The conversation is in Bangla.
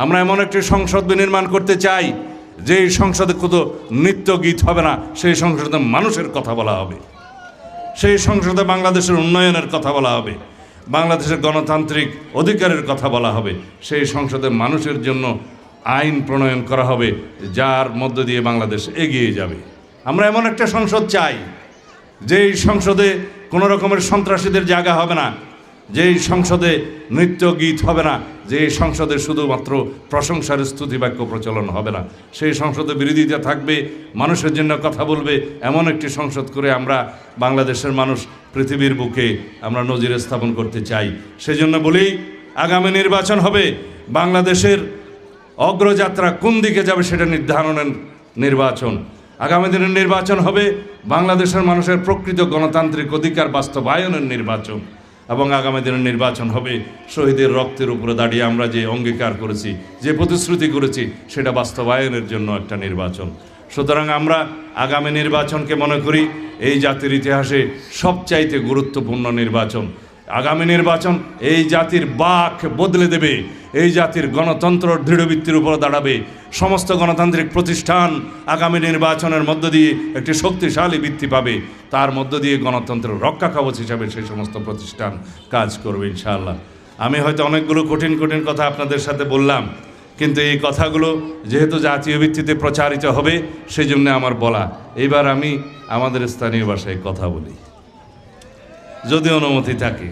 আমরা এমন একটি সংসদ বিনির্মাণ করতে চাই যে সংসদে কত নৃত্য গীত হবে না, সেই সংসদে মানুষের কথা বলা হবে, সেই সংসদে বাংলাদেশের উন্নয়নের কথা বলা হবে, বাংলাদেশের গণতান্ত্রিক অধিকারের কথা বলা হবে, সেই সংসদে মানুষের জন্য আইন প্রণয়ন করা হবে যার মধ্য দিয়ে বাংলাদেশ এগিয়ে যাবে। আমরা এমন একটা সংসদ চাই যেই সংসদে কোনো রকমের সন্ত্রাসীদের জায়গা হবে না, যেই সংসদে নৃত্য গীত হবে না, যে সংসদে শুধুমাত্র প্রশংসার স্তুতি বাক্য প্রচলন হবে না, সেই সংসদে বিরোধিতা থাকবে, মানুষের জন্য কথা বলবে। এমন একটি সংসদ করে আমরা বাংলাদেশের মানুষ পৃথিবীর বুকে আমরা নজির স্থাপন করতে চাই। সেজন্য বলি, আগামী নির্বাচন হবে বাংলাদেশের অগ্রযাত্রা কোন দিকে যাবে সেটা নির্ধারণের নির্বাচন। আগামী দিনের নির্বাচন হবে বাংলাদেশের মানুষের প্রকৃত গণতান্ত্রিক অধিকার বাস্তবায়নের নির্বাচন, এবং আগামী দিনের নির্বাচন হবে শহীদের রক্তের উপরে দাঁড়িয়ে আমরা যে অঙ্গীকার করেছি, যে প্রতিশ্রুতি করেছি, সেটা বাস্তবায়নের জন্য একটা নির্বাচন। সুতরাং আমরা আগামী নির্বাচনকে মনে করি এই জাতির ইতিহাসে সবচাইতে গুরুত্বপূর্ণ নির্বাচন। আগামী নির্বাচন এই জাতির বাক বদলে দেবে, এই জাতির গণতন্ত্র দৃঢ়ভিত্তির উপর দাঁড়াবে। সমস্ত গণতান্ত্রিক প্রতিষ্ঠান আগামী নির্বাচনের মধ্য দিয়ে একটি শক্তিশালী ভিত্তি পাবে, তার মধ্য দিয়ে গণতন্ত্রের রক্ষা কবচ হিসাবে সেই সমস্ত প্রতিষ্ঠান কাজ করবে ইনশাআল্লাহ। আমি হয়তো অনেকগুলো কঠিন কঠিন কথা আপনাদের সাথে বললাম, কিন্তু এই কথাগুলো যেহেতু জাতীয় ভিত্তিতে প্রচারিত হবে সেই জন্য আমার বলা। এইবার আমি আমাদের স্থানীয় ভাষায় কথা বলি, যদি অনুমতি থাকে।